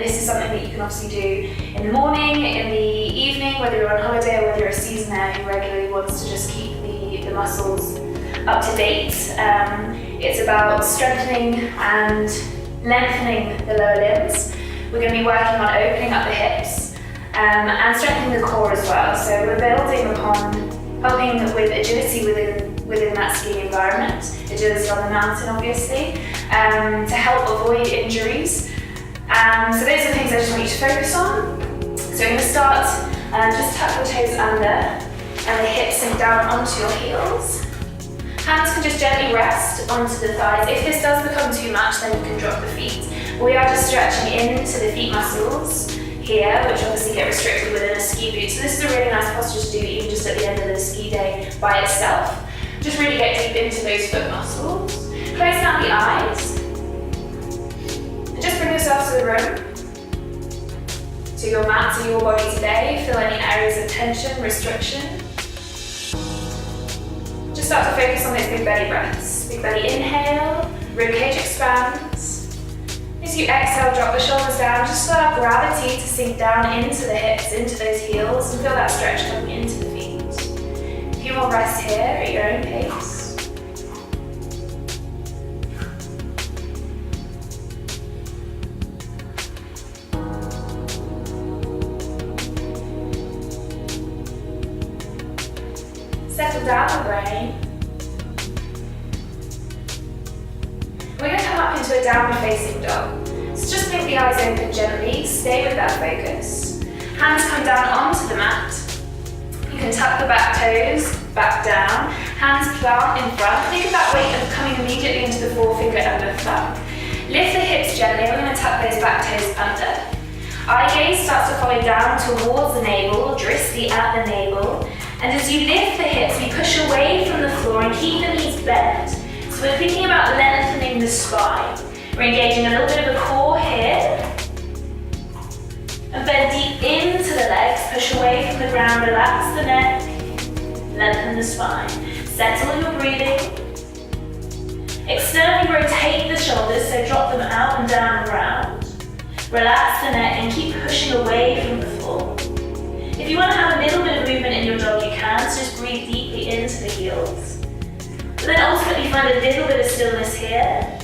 This is something that you can obviously do in the morning, in the evening, whether you're on holiday or whether you're a seasonaire who regularly wants to just keep the muscles up to date. It's about strengthening and lengthening the lower limbs. We're going to be working on opening up the hips and strengthening the core as well. So we're building upon helping with agility within that skiing environment, agility on the mountain obviously, to help avoid injuries. So those are the things I just want you to focus on. So we're going to start, just tuck your toes under and the hips sink down onto your heels. Hands can just gently rest onto the thighs. If this does become too much, then you can drop the feet. We are just stretching into the feet muscles here, which obviously get restricted within a ski boot. So this is a really nice posture to do even just at the end of the ski day by itself. Just really get deep into those foot muscles. Close down the eyes. And just bring yourself to the room, to your mat, to your body today. Feel any areas of tension, restriction. Just start to focus on those big belly breaths. Big belly inhale, ribcage expands. As you exhale, drop the shoulders down. Just allow gravity to sink down into the hips, into those heels, and feel that stretch coming into the feet. A few more breaths here at your own pace. Settle down the brain. We're going to come up into a downward facing dog. So just blink the eyes open gently, stay with that focus. Hands come down onto the mat. You can tuck the back toes back down, hands plant in front. Think of that weight of coming immediately into the forefinger and the thumb. Lift the hips gently, we're going to tuck those back toes under. Eye gaze starts to follow down towards the navel, dristy at the navel. And as you lift the hips, we push away from the floor and keep the knees bent. So we're thinking about lengthening the spine. We're engaging a little bit of the core here. And bend deep into the legs, push away from the ground, relax the neck, lengthen the spine. Settle your breathing. Externally rotate the shoulders, so drop them out and down and round. Relax the neck and keep pushing away from the floor. If you want to have a little bit of movement in your dog, you can, so just breathe deeply into the heels. But then ultimately find a little bit of stillness here.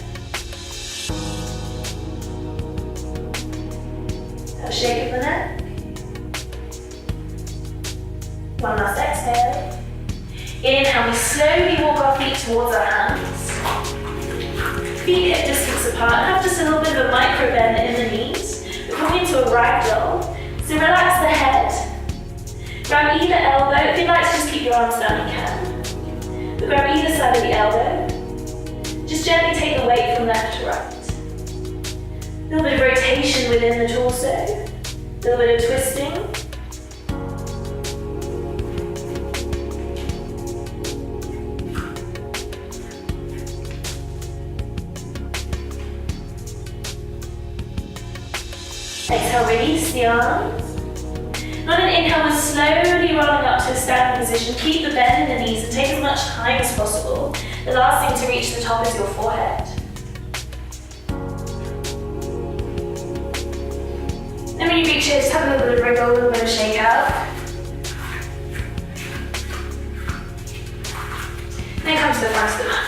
Have a shake of the neck. One last exhale. Inhale, we slowly walk our feet towards our hands. Feet hip distance apart, and have just a little bit of a micro bend in the knees. We're coming into a ragdoll. So relax the head. Grab either elbow. If you'd like to just keep your arms down, you can. But grab either side of the elbow. Just gently take the weight from left to right. A little bit of rotation within the torso. A little bit of twisting. Exhale, release the arms. On an inhale, we're slowly rolling up to a standing position. Keep the bend in the knees and take as much time as possible. The last thing to reach the top is your forehead. Then when you reach it, just have a little bit of wriggle, a little bit of shake out. Then come to the front of the mat.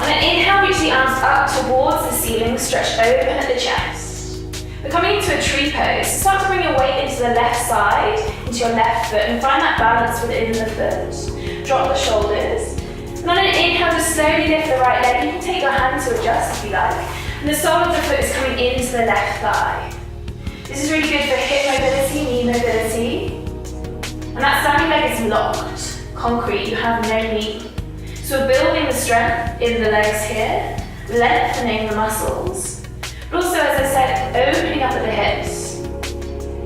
On an inhale, reach the arms up towards the ceiling, stretch open at the chest. We're coming into a tree pose. Start to bring your weight into the left side, into your left foot, and find that balance within the foot. Drop the shoulders. And on an inhale, just slowly lift the right leg. You can take your hand to adjust if you like. And the sole of the foot is coming into the left thigh. This is really good for hip mobility, knee mobility. And that standing leg is locked, concrete, you have no knee. So we're building the strength in the legs here, lengthening the muscles. But also, as I said, opening up at the hips.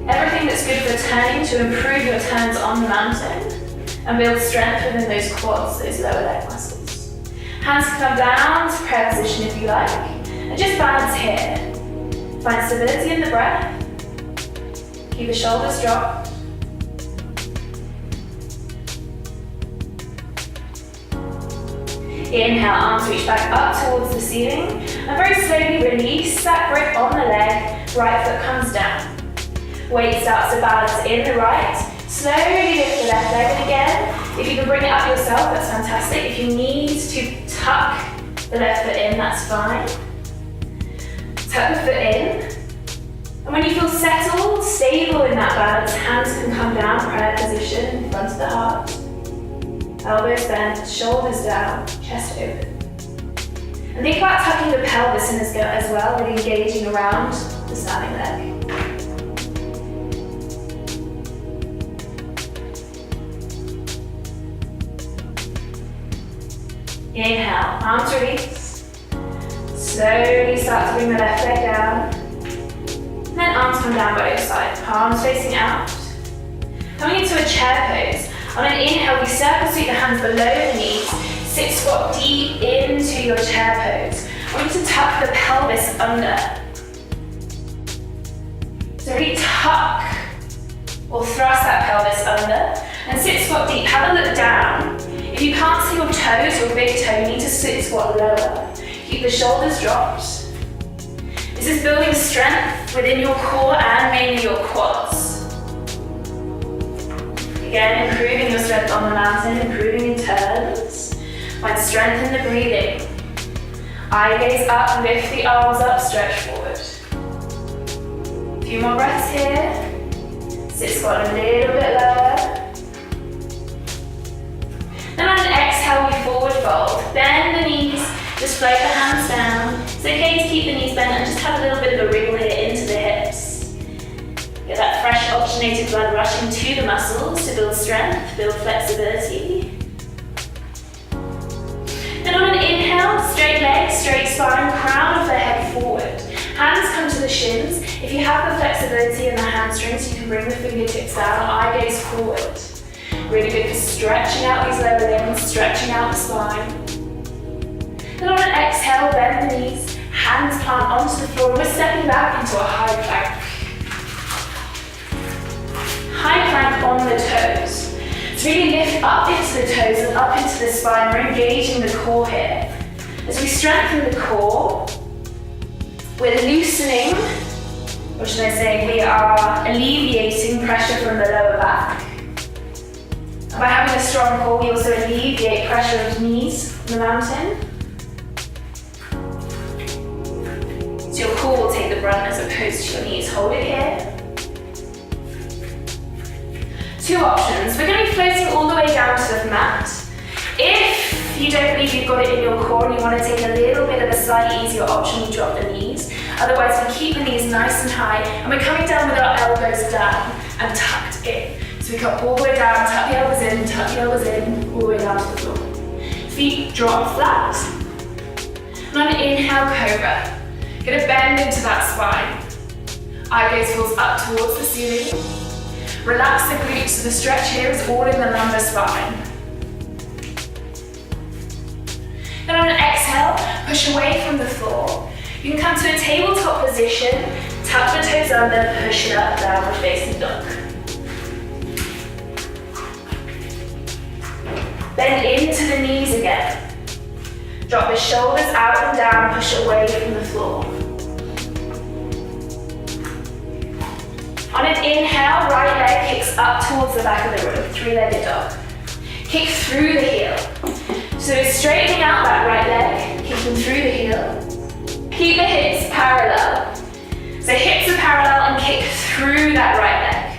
Everything that's good for turning to improve your turns on the mountain and build strength within those quads, those lower leg muscles. Hands can come down to prayer position if you like. And just balance here. Find stability in the breath. Keep the shoulders dropped. Inhale, arms reach back up towards the ceiling. And very slowly release that grip on the leg. Right foot comes down. Weight starts to balance in the right. Slowly lift the left leg. And again, if you can bring it up yourself, that's fantastic. If you need to tuck the left foot in, that's fine. Tuck the foot in. And when you feel settled, stable in that balance, hands can come down, prayer position, in front of the heart. Elbows bent, shoulders down, chest open. And think about tucking the pelvis in as well, really engaging around the standing leg. Inhale, arms release. Slowly start to bring the left leg down. And then arms come down by your side, palms facing out. Coming into a chair pose. On an inhale, we circle sweep the hands below the knees. Sit squat deep into your chair pose. I want you to tuck the pelvis under. So really tuck or thrust that pelvis under. And sit squat deep. Have a look down. If you can't see your toes, your big toe, you need to sit squat lower. Keep the shoulders dropped. This is building strength within your core and mainly your quads. Again, improving your strength on the mountain, improving in turns. Find strength in the breathing. Eye gaze up, lift the arms up, stretch forward. A few more breaths here. Sit squat a little bit lower. Then on an exhale, we forward fold. Bend the knees, just float the hands down. It's okay to keep the knees bent and just have a little bit of a wriggle here into the hips. Get that fresh oxygenated blood rushing to the muscles to build strength, build flexibility. Then on an inhale, straight legs, straight spine, crown of the head forward. Hands come to the shins. If you have the flexibility in the hamstrings, you can bring the fingertips down, eye gaze forward. Really good for stretching out these lower limbs, stretching out the spine. Then on an exhale, bend the knees, hands plant onto the floor, and we're stepping back into a high plank. High plank on the toes. So really lift up into the toes and up into the spine. We're engaging the core here. As we strengthen the core, we're loosening, or should I say, we are alleviating pressure from the lower back. And by having a strong core, we also alleviate pressure of knees on the mountain. So your core will take the brunt as opposed to your knees. Hold it here. Two options. We're going to be floating all the way down to the mat. If you don't believe you've got it in your core and you want to take a little bit of a slightly easier option, you drop the knees. Otherwise, we keep the knees nice and high and we're coming down with our elbows down and tucked in. So we come all the way down, tuck the elbows in, tuck the elbows in, all the way down to the floor. Feet drop flat. And on an inhale, cobra. Gonna bend into that spine. Eye gaze falls up towards the ceiling. Relax the glutes, so the stretch here is all in the lumbar spine. Then on an exhale, push away from the floor. You can come to a tabletop position, tuck the toes under, push it up, downward facing dog. Bend into the knees again. Drop the shoulders out and down, push away from the floor. On an inhale, right leg kicks up towards the back of the room, three-legged dog. Kick through the heel. So straightening out that right leg, kicking through the heel. Keep the hips parallel. So hips are parallel and kick through that right leg.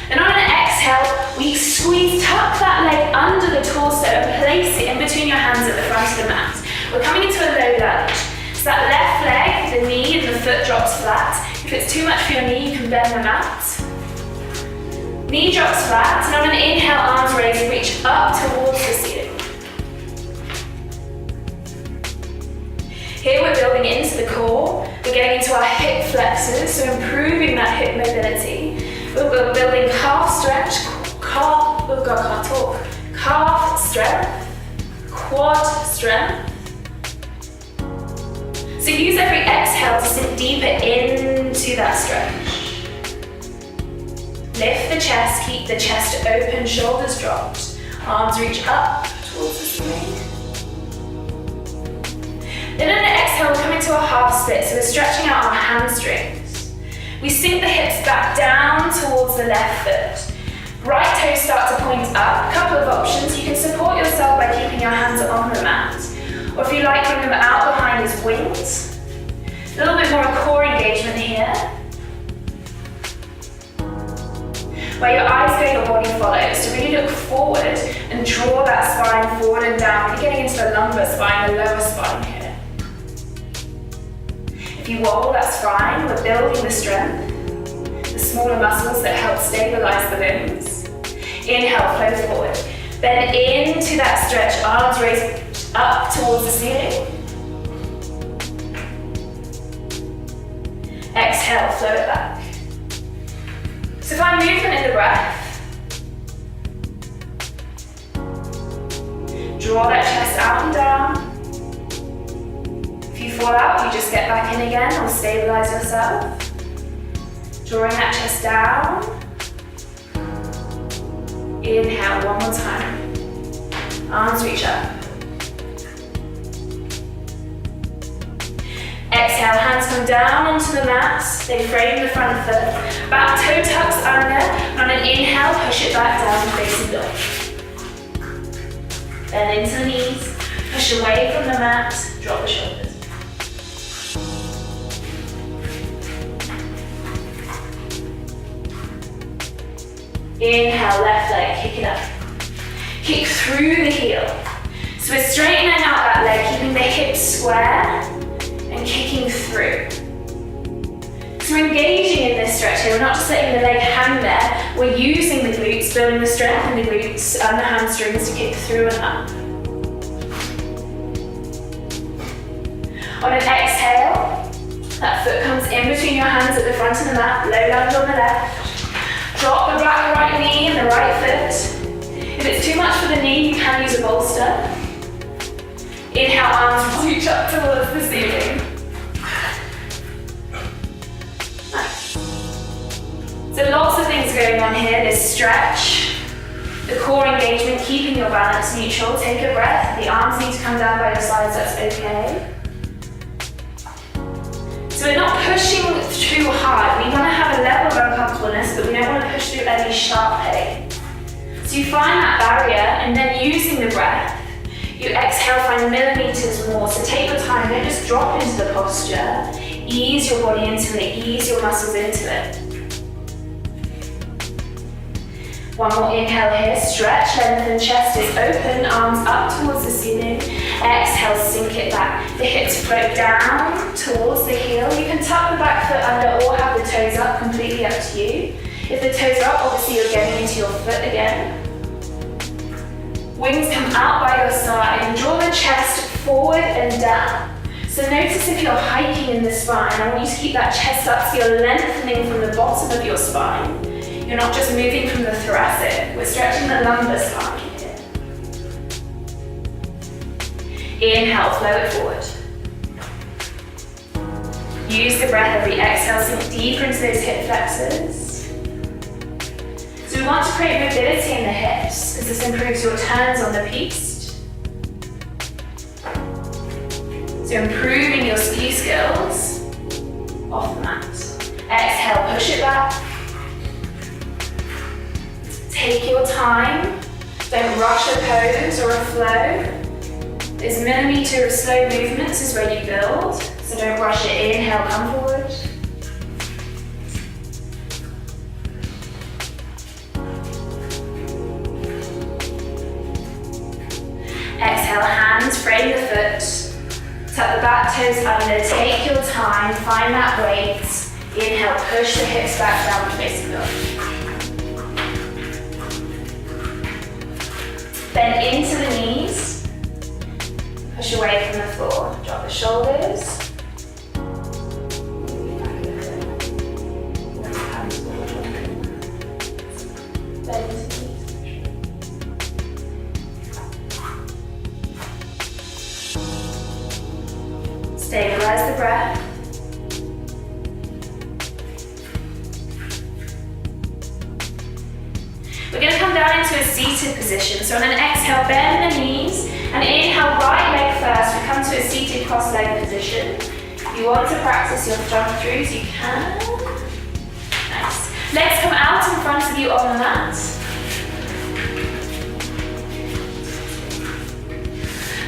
And on an exhale, we squeeze, tuck that leg under the torso and place it in between your hands at the front of the mat. We're coming into a low lunge. So that left leg, the knee and the foot drops flat. If it's too much for your knee, you can bend the mat. Knee drops flat, and on an inhale, arms raised, reach up towards the ceiling. Here we're building into the core. We're getting into our hip flexors, so improving that hip mobility. We're building calf stretch, calf strength, quad strength. So use every exhale to sink deeper into that stretch. Lift the chest, keep the chest open, shoulders dropped. Arms reach up towards the ceiling. Then on an exhale, we're coming to a half split, so we're stretching out our hamstrings. We sink the hips back down towards the left foot. Right toes start to point up. A couple of options. You can support yourself by keeping your hands on the mat. Or if you like, bring them out behind as wings. A little bit more core engagement here. Where your eyes go, your body follows. So really look forward and draw that spine forward and down. You're getting into the lumbar spine, the lower spine here. If you wobble, that's fine. We're building the strength. The smaller muscles that help stabilize the limbs. Inhale, flow forward. Bend into that stretch, arms raised up towards the ceiling. Exhale, flow it back. So find movement in the breath. Draw that chest out and down. If you fall out, you just get back in again or stabilize yourself. Drawing that chest down. Inhale, one more time. Arms reach up. Exhale, hands come down onto the mat. They frame the front foot. Back toe tucks under. And on an inhale, push it back down, facing dog. Then into the knees. Push away from the mat. Drop the shoulders. Inhale, left leg, kick it up. Kick through the heel. So we're straightening out that leg, keeping the hips square and kicking through. So we're engaging in this stretch here. We're not just letting the leg hang there. We're using the glutes, building the strength in the glutes and the hamstrings to kick through and up. On an exhale, that foot comes in between your hands at the front of the mat, low lunge on the left. Drop the back right knee and the right foot. If it's too much for the knee, you can use a bolster. Inhale, arms reach up towards the ceiling. Nice. So lots of things going on here. There's stretch, the core engagement, keeping your balance neutral. Take a breath. The arms need to come down by your sides, that's okay. So we're not pushing too hard. We want to have a level of uncomfortableness, but we don't want to push through any sharp pain. So you find that barrier, and then using the breath, you exhale, find millimeters more. So take your time, don't just drop into the posture. Ease your body into it, ease your muscles into it. One more inhale here, stretch, lengthen, chest is open, arms up towards the ceiling. Exhale, sink it back. The hips float down towards the heel. You can tuck the back foot under or have the toes up, completely up to you. If the toes are up, obviously you're getting into your foot again. Wings come out by your side and draw the chest forward and down. So notice if you're hiking in the spine, I want you to keep that chest up so you're lengthening from the bottom of your spine. You're not just moving from the thoracic, we're stretching the lumbar spine here. Inhale, flow it forward. Use the breath every exhale, sink deeper into those hip flexors. So we want to create mobility in the hips, as this improves your turns on the piste. So improving your ski skills off the mat. Exhale, push it back. Take your time, don't rush a pose or a flow. This millimeter of slow movements is where you build, so don't rush it. Inhale, come forward. Exhale, hands, frame the foot, tuck the back toes under, take your time, find that weight. Inhale, push the hips back down, facing up. Bend into the knees, push away from the floor, drop the shoulders. Bend into the knees. Stabilize the breath. We're going to come down into a seated position. So on an exhale, bend the knees and And inhale, right leg first. We come to a seated cross-legged position. If you want to practice your jump throughs, you can. Nice. Legs come out in front of you on the mat.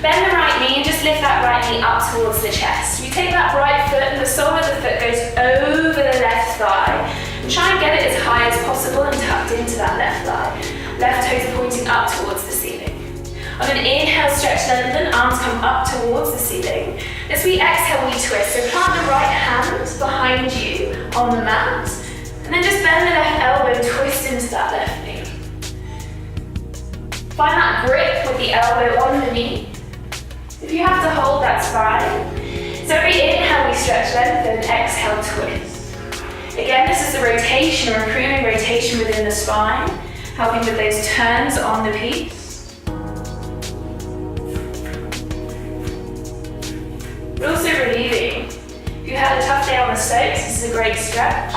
Bend the right knee and just lift that right knee up towards the chest. You take that right foot and the sole of the foot goes over the left thigh. And try and get it as high as possible and tucked into that left thigh. Left toes pointing up towards the ceiling. On an inhale, stretch, lengthen, arms come up towards the ceiling. As we exhale, we twist. So plant the right hand behind you on the mat. And then just bend the left elbow, twist into that left knee. Find that grip with the elbow on the knee. If you have to hold, that's fine. So every inhale we stretch, lengthen, exhale, twist. Again, this is the rotation, or improving rotation within the spine, helping with those turns on the piece. But also relieving. If you had a tough day on the slopes, this is a great stretch.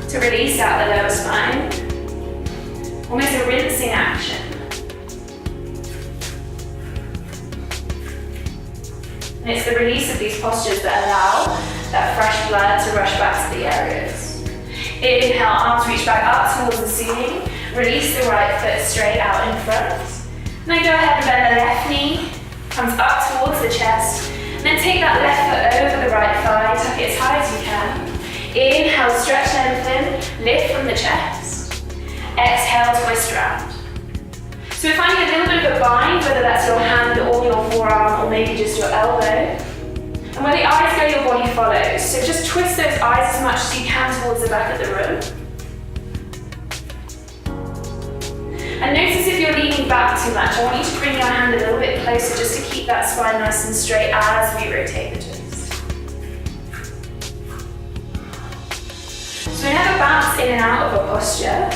To release out the lower spine. Almost a rinsing action. And it's the release of these postures that allow that fresh blood to rush back to the areas. Inhale, arms reach back up towards the ceiling. Release the right foot straight out in front. And then go ahead and bend the left knee, comes up towards the chest. And then take that left foot over the right thigh, tuck it as high as you can. Inhale, stretch, lengthen, lift from the chest. Exhale, twist around. So we're finding a little bit of a bind, whether that's your hand or your forearm or maybe just your elbow. And where the eyes go, your body follows. So just twist those eyes as much as you can towards the back of the room. And notice if you're leaning back too much, I want you to bring your hand a little bit closer just to keep that spine nice and straight as we rotate the twist. So we never bounce in and out of a posture.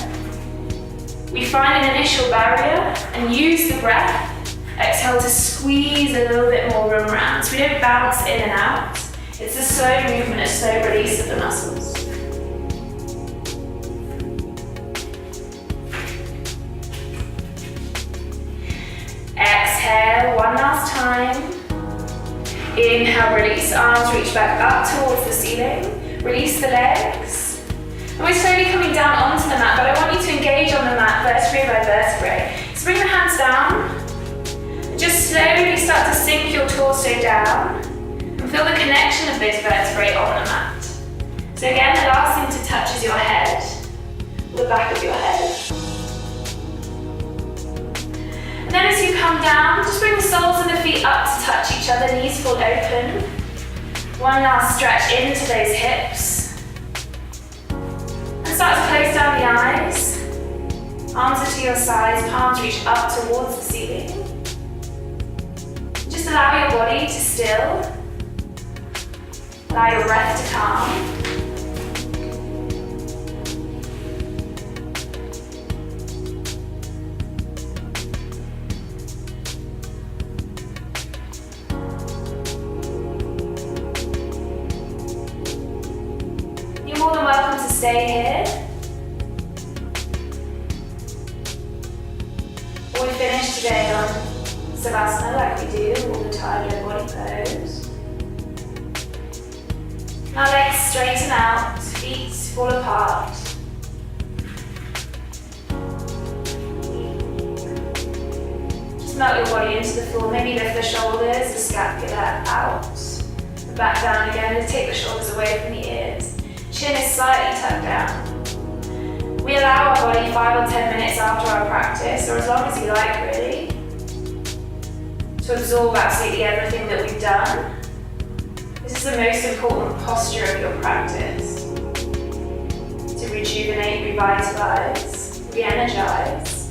We find an initial barrier and use the breath. Exhale to squeeze a little bit more room around. So we don't bounce in and out. It's a slow movement, a slow release of the muscles. Exhale, one last time. Inhale, release, arms reach back up towards the ceiling. Release the legs. And we're slowly coming down onto the mat, but I want you to engage on the mat vertebrae by vertebrae. So bring the hands down. And just slowly start to sink your torso down. And feel the connection of those vertebrae on the mat. So again, the last thing to touch is your head, or the back of your head. And then as you come down, just bring the soles of the feet up to touch each other, knees full open. One last stretch into those hips. Start to close down the eyes. Arms are to your sides, palms reach up towards the ceiling. Just allow your body to still. Allow your breath to calm. You're more than welcome to stay here. We finish today on Savasana like we do all the time in body pose. Now legs straighten out, feet fall apart. Just melt your body into the floor. Maybe lift the shoulders, the scapula out. The back down again, and take the shoulders away from the ears. Chin is slightly tucked down. We allow our body 5 or 10 minutes after our practice, or as long as you like really, to absorb absolutely everything that we've done. This is the most important posture of your practice. To rejuvenate, revitalize, re-energize.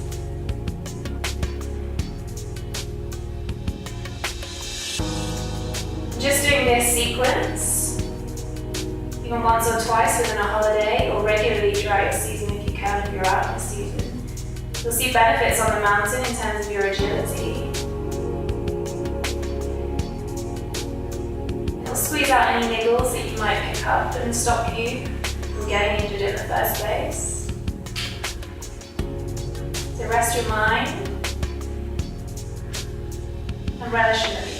Just doing this sequence, even once or twice within a holiday, or regularly throughout your season if you can, if you're out in the season. You'll see benefits on the mountain in terms of your agility. It'll squeeze out any niggles that you might pick up and stop you from getting injured in the first place. So So rest your mind and relish in the